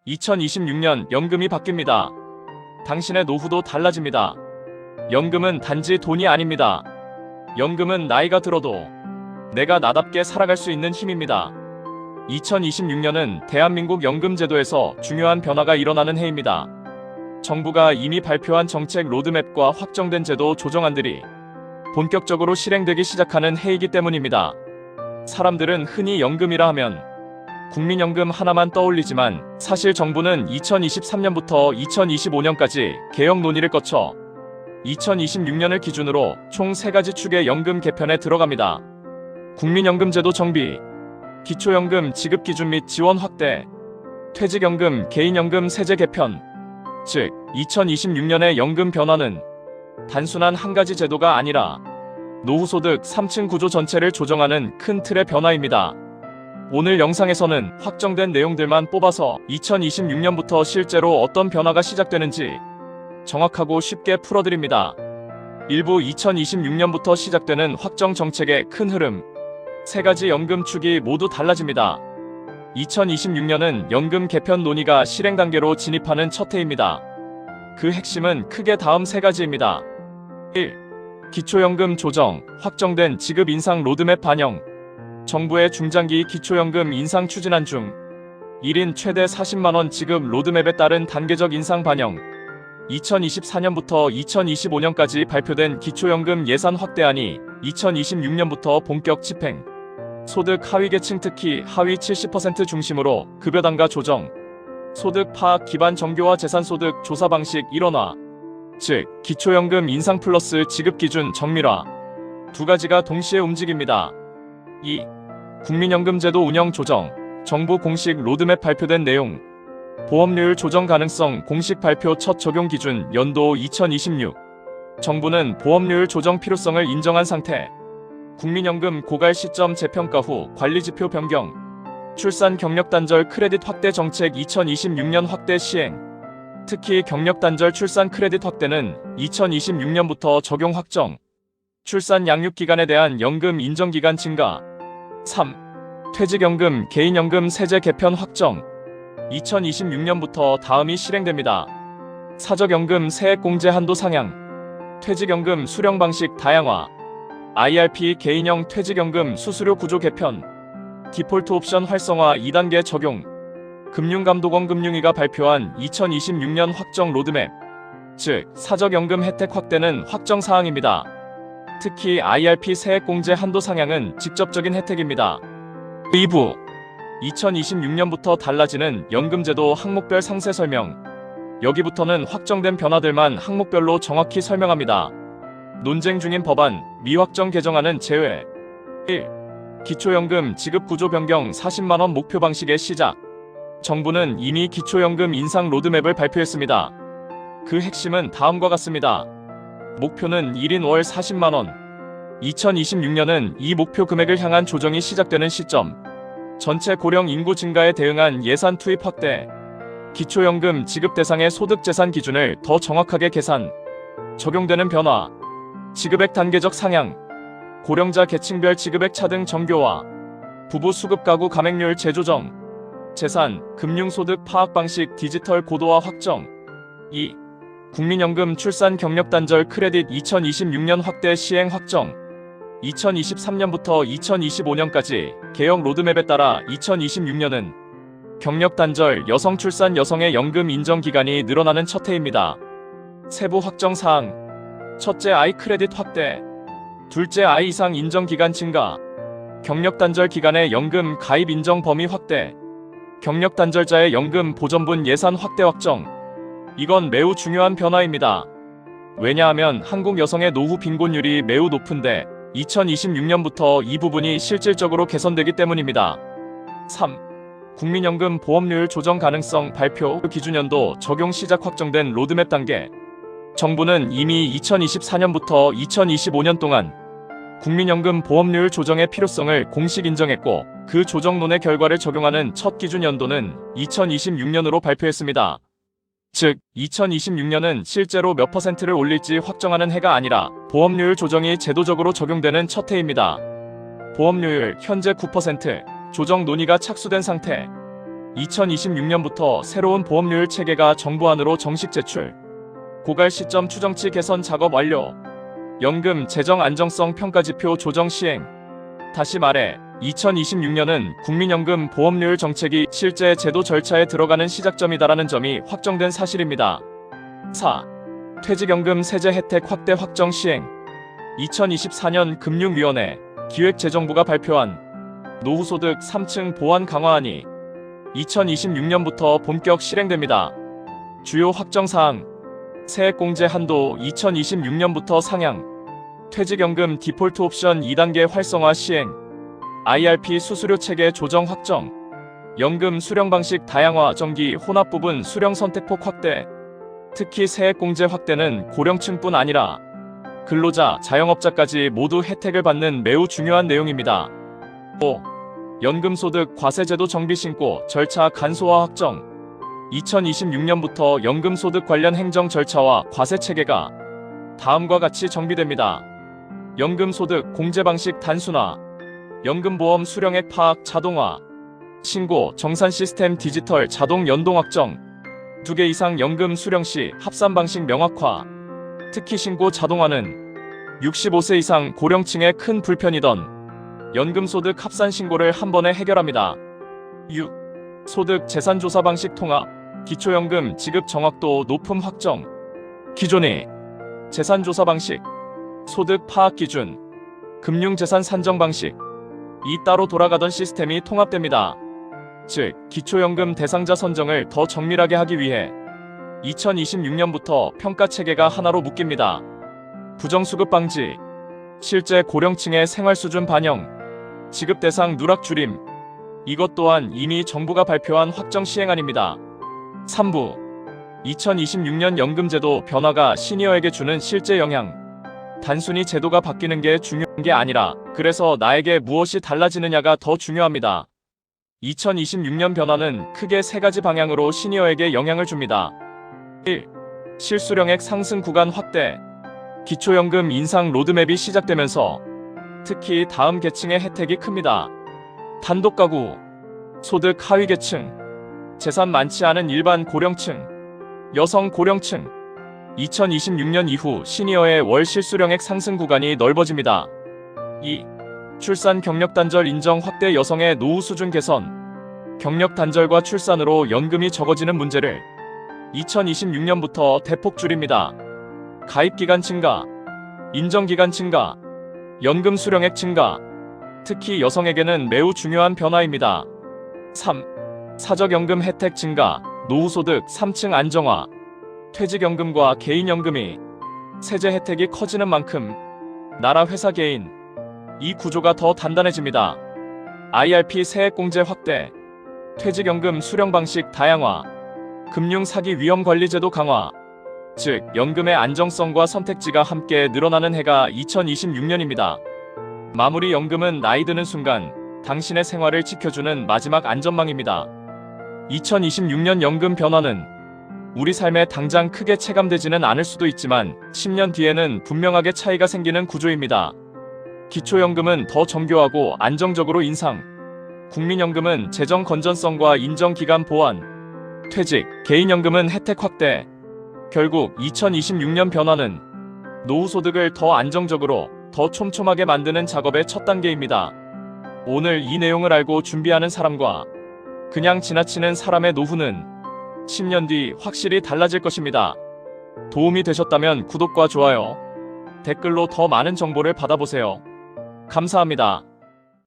2026년 연금이 바뀝니다. 당신의 노후도 달라집니다. 연금은 단지 돈이 아닙니다. 연금은 나이가 들어도 내가 나답게 살아갈 수 있는 힘입니다. 2026년은 대한민국 연금제도에서 중요한 변화가 일어나는 해입니다. 정부가 이미 발표한 정책 로드맵과 확정된 제도 조정안들이 본격적으로 실행되기 시작하는 해이기 때문입니다. 사람들은 흔히 연금이라 하면 국민연금 하나만 떠올리지만 사실 정부는 2023년부터 2025년까지 개혁 논의를 거쳐 2026년을 기준으로 총 3가지 축의 연금 개편에 들어갑니다. 국민연금제도 정비, 기초연금 지급 기준 및 지원 확대, 퇴직연금, 개인연금 세제 개편. 즉, 2026년의 연금 변화는 단순한 한 가지 제도가 아니라 노후소득 3층 구조 전체를 조정하는 큰 틀의 변화입니다. 오늘 영상에서는 확정된 내용들만 뽑아서 2026년부터 실제로 어떤 변화가 시작되는지 정확하고 쉽게 풀어드립니다. 일부 2026년부터 시작되는 확정 정책의 큰 흐름, 3가지 연금 축이 모두 달라집니다. 2026년은 연금 개편 논의가 실행 단계로 진입하는 첫 해입니다. 그 핵심은 크게 다음 3가지입니다. 1. 기초연금 조정, 확정된 지급 인상 로드맵 반영. 정부의 중장기 기초연금 인상 추진안 중 1인 최대 40만원 지급 로드맵에 따른 단계적 인상 반영, 2024년부터 2025년까지 발표된 기초연금 예산 확대안이 2026년부터 본격 집행, 소득 하위계층 특히 하위 70% 중심으로 급여 단가 조정, 소득 파악 기반 정교화 재산소득 조사 방식 일원화, 즉 기초연금 인상 플러스 지급 기준 정밀화, 2가지가 동시에 움직입니다. 2. 국민연금제도 운영 조정, 정부 공식 로드맵 발표된 내용, 보험료율 조정 가능성 공식 발표 첫 적용 기준 연도 2026. 정부는 보험료율 조정 필요성을 인정한 상태. 국민연금 고갈 시점 재평가 후 관리지표 변경, 출산 경력 단절 크레딧 확대 정책 2026년 확대 시행. 특히 경력 단절 출산 크레딧 확대는 2026년부터 적용 확정. 출산 양육 기간에 대한 연금 인정 기간 증가. 3. 퇴직연금, 개인연금 세제 개편 확정. 2026년부터 다음이 실행됩니다. 사적연금 세액공제 한도 상향, 퇴직연금 수령 방식 다양화, IRP 개인형 퇴직연금 수수료 구조 개편, 디폴트 옵션 활성화 2단계 적용, 금융감독원 금융위가 발표한 2026년 확정 로드맵, 즉 사적연금 혜택 확대는 확정 사항입니다. 특히 IRP 세액공제 한도 상향은 직접적인 혜택입니다. 2부 2026년부터 달라지는 연금제도 항목별 상세 설명. 여기부터는 확정된 변화들만 항목별로 정확히 설명합니다. 논쟁 중인 법안, 미확정 개정안은 제외. 1. 기초연금 지급 구조 변경 40만원 목표 방식의 시작. 정부는 이미 기초연금 인상 로드맵을 발표했습니다. 그 핵심은 다음과 같습니다. 목표는 1인 월 40만원. 2026년은 이 목표 금액을 향한 조정이 시작되는 시점. 전체 고령 인구 증가에 대응한 예산 투입 확대, 기초연금 지급 대상의 소득 재산 기준을 더 정확하게 계산, 적용되는 변화, 지급액 단계적 상향, 고령자 계층별 지급액 차등 정교화, 부부 수급 가구 감액률 재조정, 재산, 금융소득 파악 방식 디지털 고도화 확정. 2. 국민연금 출산 경력 단절 크레딧 2026년 확대 시행 확정. 2023년부터 2025년까지 개혁 로드맵에 따라 2026년은 경력 단절 여성 출산 여성의 연금 인정 기간이 늘어나는 첫 해입니다. 세부 확정 사항: 첫째 아이 크레딧 확대, 둘째 아이 이상 인정 기간 증가, 경력 단절 기간의 연금 가입 인정 범위 확대, 경력 단절자의 연금 보전분 예산 확대 확정. 이건 매우 중요한 변화입니다. 왜냐하면 한국 여성의 노후 빈곤율이 매우 높은데 2026년부터 이 부분이 실질적으로 개선되기 때문입니다. 3. 국민연금 보험료율 조정 가능성 발표 기준연도 적용 시작 확정된 로드맵 단계. 정부는 이미 2024년부터 2025년 동안 국민연금 보험료율 조정의 필요성을 공식 인정했고 그 조정론의 결과를 적용하는 첫 기준 연도는 2026년으로 발표했습니다. 즉 2026년은 실제로 몇 퍼센트를 올릴지 확정하는 해가 아니라 보험료율 조정이 제도적으로 적용되는 첫 해입니다. 보험료율 현재 9%, 조정 논의가 착수된 상태. 2026년부터 새로운 보험료율 체계가 정부안으로 정식 제출. 고갈 시점 추정치 개선 작업 완료. 연금 재정 안정성 평가지표 조정 시행. 다시 말해 2026년은 국민연금 보험료율 정책이 실제 제도 절차에 들어가는 시작점이다라는 점이 확정된 사실입니다. 4. 퇴직연금 세제 혜택 확대 확정 시행. 2024년 금융위원회 기획재정부가 발표한 노후소득 3층 보완 강화안이 2026년부터 본격 실행됩니다. 주요 확정사항: 세액공제 한도 2026년부터 상향, 퇴직연금 디폴트 옵션 2단계 활성화 시행, IRP 수수료 체계 조정 확정, 연금 수령 방식 다양화 정기 혼합 부분 수령 선택폭 확대. 특히 세액공제 확대는 고령층뿐 아니라 근로자, 자영업자까지 모두 혜택을 받는 매우 중요한 내용입니다. 5. 연금소득 과세제도 정비 신고 절차 간소화 확정. 2026년부터 연금소득 관련 행정 절차와 과세 체계가 다음과 같이 정비됩니다. 연금소득 공제 방식 단순화, 연금보험 수령액 파악 자동화, 신고 정산 시스템 디지털 자동 연동 확정, 2개 이상 연금 수령 시 합산 방식 명확화. 특히 신고 자동화는 65세 이상 고령층에 큰 불편이던 연금소득 합산 신고를 한 번에 해결합니다. 6. 소득 재산조사 방식 통합, 기초연금 지급 정확도 높음 확정. 기존의 재산조사 방식, 소득 파악 기준, 금융재산 산정 방식 이 따로 돌아가던 시스템이 통합됩니다. 즉, 기초연금 대상자 선정을 더 정밀하게 하기 위해 2026년부터 평가체계가 하나로 묶입니다. 부정수급 방지, 실제 고령층의 생활수준 반영, 지급 대상 누락 줄임. 이것 또한 이미 정부가 발표한 확정 시행안입니다. 3부 2026년 연금제도 변화가 시니어에게 주는 실제 영향. 단순히 제도가 바뀌는 게 중요한 게 아니라 그래서 나에게 무엇이 달라지느냐가 더 중요합니다. 2026년 변화는 크게 3가지 방향으로 시니어에게 영향을 줍니다. 1. 실수령액 상승 구간 확대. 기초연금 인상 로드맵이 시작되면서 특히 다음 계층의 혜택이 큽니다. 단독가구, 소득 하위 계층, 재산 많지 않은 일반 고령층, 여성 고령층. 2026년 이후 시니어의 월 실수령액 상승 구간이 넓어집니다. 2. 출산 경력 단절 인정 확대. 여성의 노후 수준 개선. 경력 단절과 출산으로 연금이 적어지는 문제를 2026년부터 대폭 줄입니다. 가입기간 증가, 인정기간 증가, 연금 수령액 증가. 특히 여성에게는 매우 중요한 변화입니다. 3. 사적연금 혜택 증가, 노후소득 3층 안정화. 퇴직연금과 개인연금이 세제 혜택이 커지는 만큼 나라 회사 개인 이 구조가 더 단단해집니다. IRP 세액공제 확대, 퇴직연금 수령 방식 다양화, 금융사기 위험관리제도 강화. 즉, 연금의 안정성과 선택지가 함께 늘어나는 해가 2026년입니다. 마무리. 연금은 나이 드는 순간 당신의 생활을 지켜주는 마지막 안전망입니다. 2026년 연금 변화는 우리 삶에 당장 크게 체감되지는 않을 수도 있지만 10년 뒤에는 분명하게 차이가 생기는 구조입니다. 기초연금은 더 정교하고 안정적으로 인상, 국민연금은 재정 건전성과 인정기간 보완, 퇴직, 개인연금은 혜택 확대. 결국 2026년 변화는 노후소득을 더 안정적으로, 더 촘촘하게 만드는 작업의 첫 단계입니다. 오늘 이 내용을 알고 준비하는 사람과 그냥 지나치는 사람의 노후는 10년 뒤 확실히 달라질 것입니다. 도움이 되셨다면 구독과 좋아요, 댓글로 더 많은 정보를 받아보세요. 감사합니다.